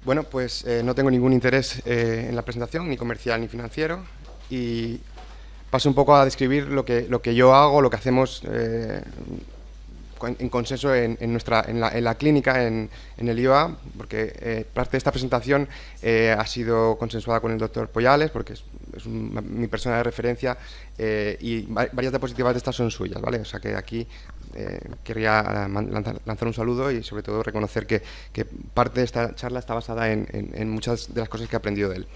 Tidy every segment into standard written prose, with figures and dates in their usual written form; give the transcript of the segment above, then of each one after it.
Bueno, pues no tengo ningún interés en la presentación, ni comercial ni financiero, y paso un poco a describir lo que yo hago, lo que hacemos en consenso en la clínica, en el IOA, porque parte de esta presentación ha sido consensuada con el doctor Poyales, porque es mi persona de referencia, y varias diapositivas de estas son suyas, ¿vale? O sea que aquí querría lanzar un saludo y sobre todo reconocer que parte de esta charla está basada en muchas de las cosas que he aprendido de él.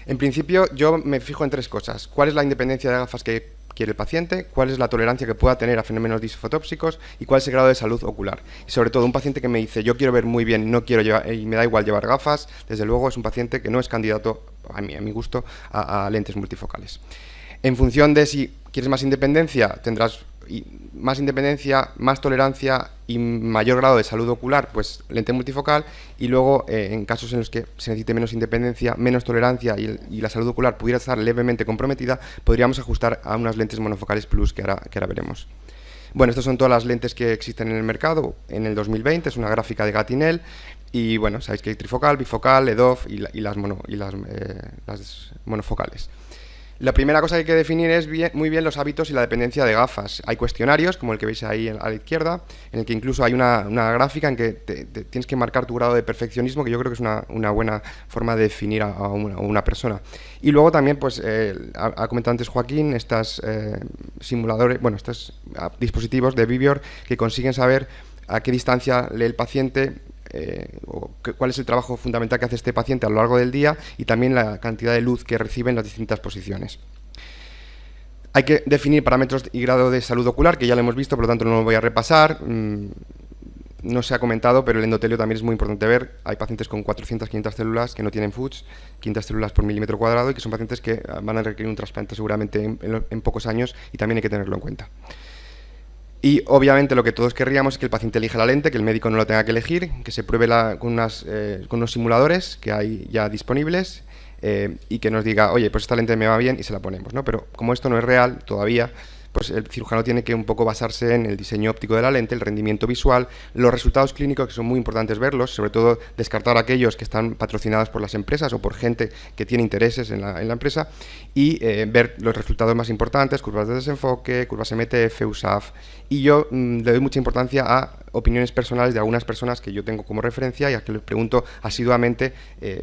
En principio, yo me fijo en tres cosas. ¿Cuál es la independencia de gafas que quiere el paciente? ¿Cuál es la tolerancia que pueda tener a fenómenos disfotópicos? ¿Y cuál es el grado de salud ocular? Y sobre todo, un paciente que me dice, yo quiero ver muy bien, no quiero llevar, y me da igual llevar gafas, desde luego es un paciente que no es candidato, a mi gusto, a lentes multifocales. En función de si quieres más independencia, tendrás más independencia, más tolerancia y mayor grado de salud ocular, pues lente multifocal, y luego en casos en los que se necesite menos independencia, menos tolerancia y la salud ocular pudiera estar levemente comprometida, podríamos ajustar a unas lentes monofocales plus que ahora veremos. Bueno, estas son todas las lentes que existen en el mercado en el 2020, es una gráfica de Gatinel, y bueno, sabéis que hay trifocal, bifocal, EDOF y las monofocales. La primera cosa que hay que definir es muy bien los hábitos y la dependencia de gafas. Hay cuestionarios, como el que veis ahí a la izquierda, en el que incluso hay una gráfica en que tienes que marcar tu grado de perfeccionismo, que yo creo que es una buena forma de definir a una persona. Y luego también, pues, ha comentado antes Joaquín, estos simuladores, bueno, estos dispositivos de Vivior que consiguen saber a qué distancia lee el paciente, cuál es el trabajo fundamental que hace este paciente a lo largo del día y también la cantidad de luz que recibe en las distintas posiciones. Hay que definir parámetros y grado de salud ocular, que ya lo hemos visto, por lo tanto no lo voy a repasar. No se ha comentado, pero el endotelio también es muy importante ver. Hay pacientes con 400, 500 células que no tienen FUTs, 500 células por milímetro cuadrado, y que son pacientes que van a requerir un trasplante seguramente en pocos años, y también hay que tenerlo en cuenta. Y obviamente lo que todos querríamos es que el paciente elija la lente, que el médico no lo tenga que elegir, que se pruebe con unos simuladores que hay ya disponibles, y que nos diga, oye, pues esta lente me va bien y se la ponemos, ¿no? Pero como esto no es real todavía, pues el cirujano tiene que un poco basarse en el diseño óptico de la lente, el rendimiento visual, los resultados clínicos, que son muy importantes verlos, sobre todo descartar aquellos que están patrocinados por las empresas o por gente que tiene intereses en la empresa, y ver los resultados más importantes, curvas de desenfoque, curvas MTF, USAF, y yo le doy mucha importancia a opiniones personales de algunas personas que yo tengo como referencia y a que les pregunto asiduamente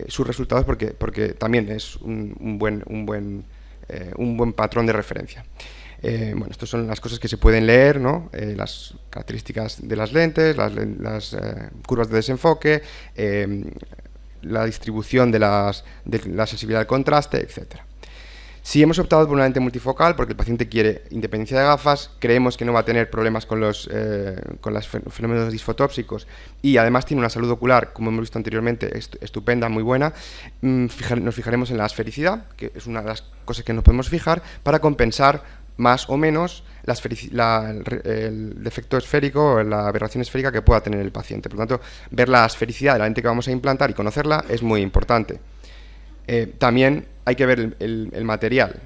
sus resultados, porque también es un buen patrón de referencia. Bueno, estas son las cosas que se pueden leer, ¿no? Las características de las lentes, las curvas de desenfoque, la distribución de la sensibilidad al contraste, etc. Si hemos optado por una lente multifocal porque el paciente quiere independencia de gafas, creemos que no va a tener problemas con los fenómenos disfotópsicos y además tiene una salud ocular, como hemos visto anteriormente, estupenda, muy buena, nos fijaremos en la esfericidad, que es una de las cosas que nos podemos fijar para compensar más o menos el defecto esférico o la aberración esférica que pueda tener el paciente. Por lo tanto, ver la esfericidad de la lente que vamos a implantar y conocerla es muy importante. También hay que ver el material.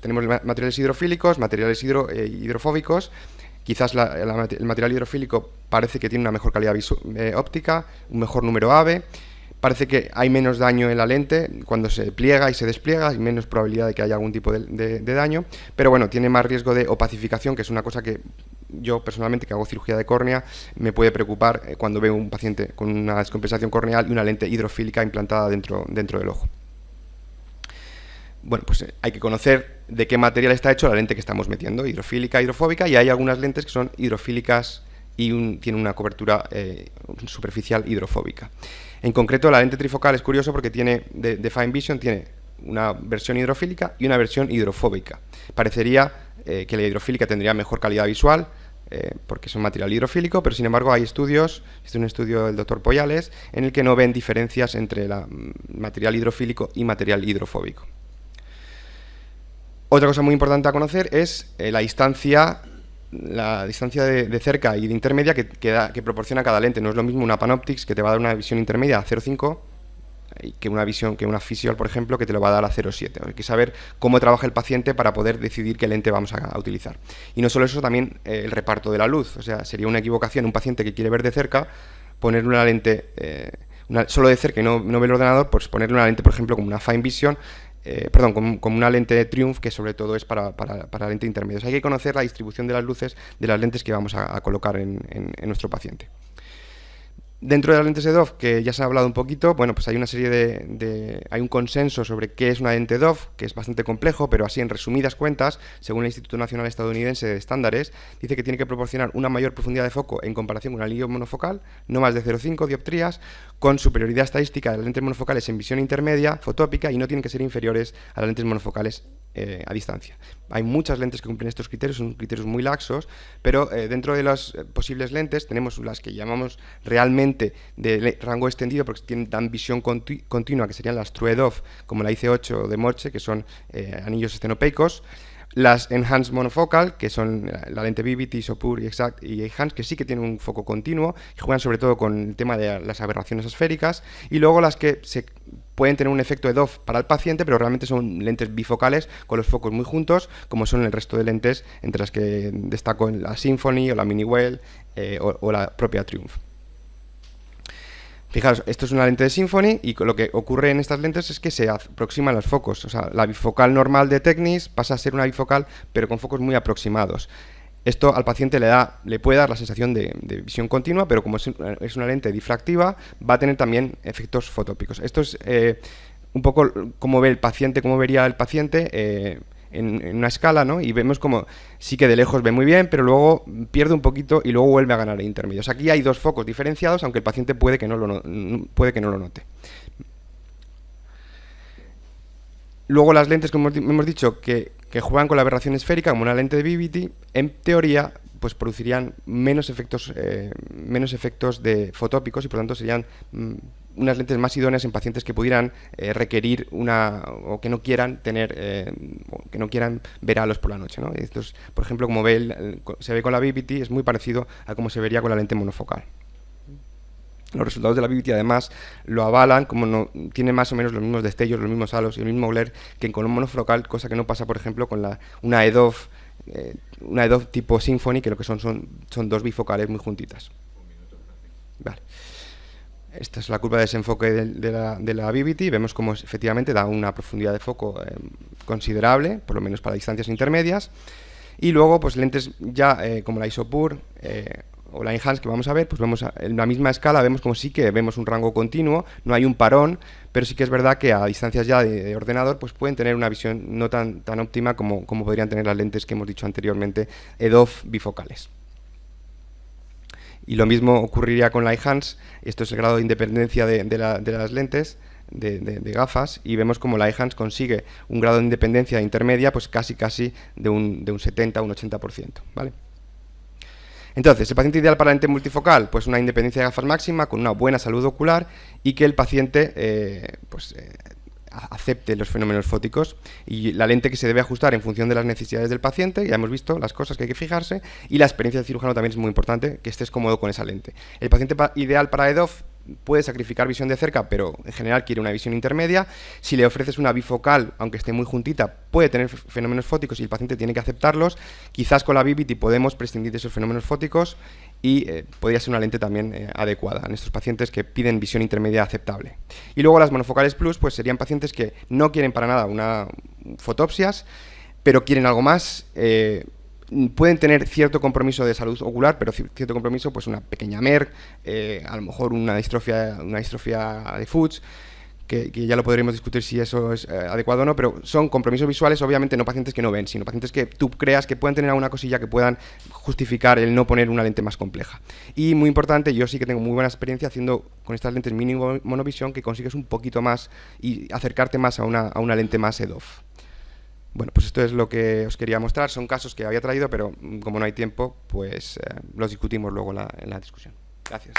Tenemos materiales hidrofílicos, materiales hidrofóbicos. Quizás el material hidrofílico parece que tiene una mejor calidad óptica, un mejor número AVE. Parece que hay menos daño en la lente cuando se pliega y se despliega, hay menos probabilidad de que haya algún tipo de daño, pero bueno, tiene más riesgo de opacificación, que es una cosa que yo personalmente, que hago cirugía de córnea, me puede preocupar cuando veo un paciente con una descompensación corneal y una lente hidrofílica implantada dentro del ojo. Bueno, pues hay que conocer de qué material está hecho la lente que estamos metiendo, hidrofílica, hidrofóbica, y hay algunas lentes que son hidrofílicas y tienen una cobertura superficial hidrofóbica. En concreto, la lente trifocal es curioso porque tiene, de Fine Vision, tiene una versión hidrofílica y una versión hidrofóbica. Parecería que la hidrofílica tendría mejor calidad visual, porque es un material hidrofílico, pero sin embargo hay estudios, este es un estudio del doctor Poyales, en el que no ven diferencias entre material hidrofílico y material hidrofóbico. Otra cosa muy importante a conocer es la distancia de cerca y de intermedia que proporciona cada lente. No es lo mismo una Panoptix, que te va a dar una visión intermedia a 0,5, que una Physiol, por ejemplo, que te lo va a dar a 0,7. Hay que saber cómo trabaja el paciente para poder decidir qué lente vamos a utilizar. Y no solo eso, también el reparto de la luz. O sea, sería una equivocación un paciente que quiere ver de cerca poner una lente solo de cerca y no ve el ordenador, pues ponerle una lente, por ejemplo, como una Fine Vision, perdón, como una lente de Triumph, que sobre todo es para lente intermedia. O sea, hay que conocer la distribución de las luces de las lentes que vamos a colocar en nuestro paciente. Dentro de las lentes EDOF, que ya se ha hablado un poquito, bueno, pues hay una serie hay un consenso sobre qué es una lente EDOF, que es bastante complejo, pero así en resumidas cuentas, según el Instituto Nacional Estadounidense de Estándares, dice que tiene que proporcionar una mayor profundidad de foco en comparación con un anillo monofocal, no más de 0,5 dioptrías, con superioridad estadística de las lentes monofocales en visión intermedia, fotópica, y no tienen que ser inferiores a las lentes monofocales a distancia. Hay muchas lentes que cumplen estos criterios, son criterios muy laxos, pero dentro de las posibles lentes tenemos las que llamamos realmente de rango extendido, porque dan visión continua, que serían las True EDOF, como la IC8 de Morche, que son anillos estenopeicos. Las Enhanced Monofocal, que son la lente Vivity, Sopur y Exact y Enhanced, que sí que tienen un foco continuo y juegan sobre todo con el tema de las aberraciones esféricas. Y luego las que pueden tener un efecto EDOF para el paciente, pero realmente son lentes bifocales con los focos muy juntos, como son el resto de lentes, entre las que destaco la Symphony o la Mini-Well o la propia Triumph. Fijaros, esto es una lente de Symphony y lo que ocurre en estas lentes es que se aproximan los focos. O sea, la bifocal normal de Technis pasa a ser una bifocal, pero con focos muy aproximados. Esto al paciente le puede dar la sensación de visión continua, pero como es una lente difractiva, va a tener también efectos fotópicos. Esto es un poco cómo vería el paciente en una escala, ¿no? Y vemos como sí que de lejos ve muy bien, pero luego pierde un poquito y luego vuelve a ganar el intermedio. O sea, aquí hay dos focos diferenciados, aunque el paciente puede que no lo note. Luego las lentes, como hemos dicho, que juegan con la aberración esférica, como una lente de Vivity, en teoría pues producirían menos efectos de fotópicos y por tanto serían unas lentes más idóneas en pacientes que pudieran requerir o que no quieran que no quieran ver halos por la noche, ¿no? Esto es, por ejemplo, como se ve con la Vivity, es muy parecido a cómo se vería con la lente monofocal. Los resultados de la Vivity además lo avalan, como tiene más o menos los mismos destellos, los mismos halos y el mismo glare que con un monofocal, cosa que no pasa, por ejemplo, con una EDOF tipo Symphony, que lo que son dos bifocales muy juntitas. Vale. Esta es la curva de desenfoque de la Vivity. Vemos cómo efectivamente da una profundidad de foco considerable, por lo menos para distancias intermedias. Y luego, pues lentes ya como la Isopur o la Enhanced que vamos a ver, pues vemos en la misma escala, vemos como sí que vemos un rango continuo, no hay un parón, pero sí que es verdad que a distancias ya de ordenador pues pueden tener una visión no tan óptima como podrían tener las lentes que hemos dicho anteriormente, EDOF bifocales. Y lo mismo ocurriría con la Enhanced. Esto es el grado de independencia de las lentes, de gafas, y vemos como la Enhanced consigue un grado de independencia intermedia pues casi de un 70 o un 80%, ¿vale? Entonces, el paciente ideal para la lente multifocal, pues una independencia de gafas máxima, con una buena salud ocular y que el paciente acepte los fenómenos fóticos, y la lente que se debe ajustar en función de las necesidades del paciente, ya hemos visto las cosas que hay que fijarse, y la experiencia del cirujano también es muy importante, que estés cómodo con esa lente. El paciente ideal para EDOF puede sacrificar visión de cerca, pero en general quiere una visión intermedia. Si le ofreces una bifocal, aunque esté muy juntita, puede tener fenómenos fóticos y el paciente tiene que aceptarlos. Quizás con la Vivity podemos prescindir de esos fenómenos fóticos y podría ser una lente también adecuada en estos pacientes que piden visión intermedia aceptable. Y luego las monofocales plus pues serían pacientes que no quieren para nada una fotopsias, pero quieren algo más. Pueden tener cierto compromiso de salud ocular, pero cierto compromiso, pues una pequeña MER, a lo mejor una distrofia de Fuchs, que ya lo podremos discutir si eso es adecuado o no, pero son compromisos visuales, obviamente no pacientes que no ven, sino pacientes que tú creas que pueden tener alguna cosilla que puedan justificar el no poner una lente más compleja. Y muy importante, yo sí que tengo muy buena experiencia haciendo con estas lentes mini monovisión, que consigues un poquito más y acercarte más a una lente más EDOF. Bueno, pues esto es lo que os quería mostrar. Son casos que había traído, pero como no hay tiempo, pues los discutimos luego en la discusión. Gracias.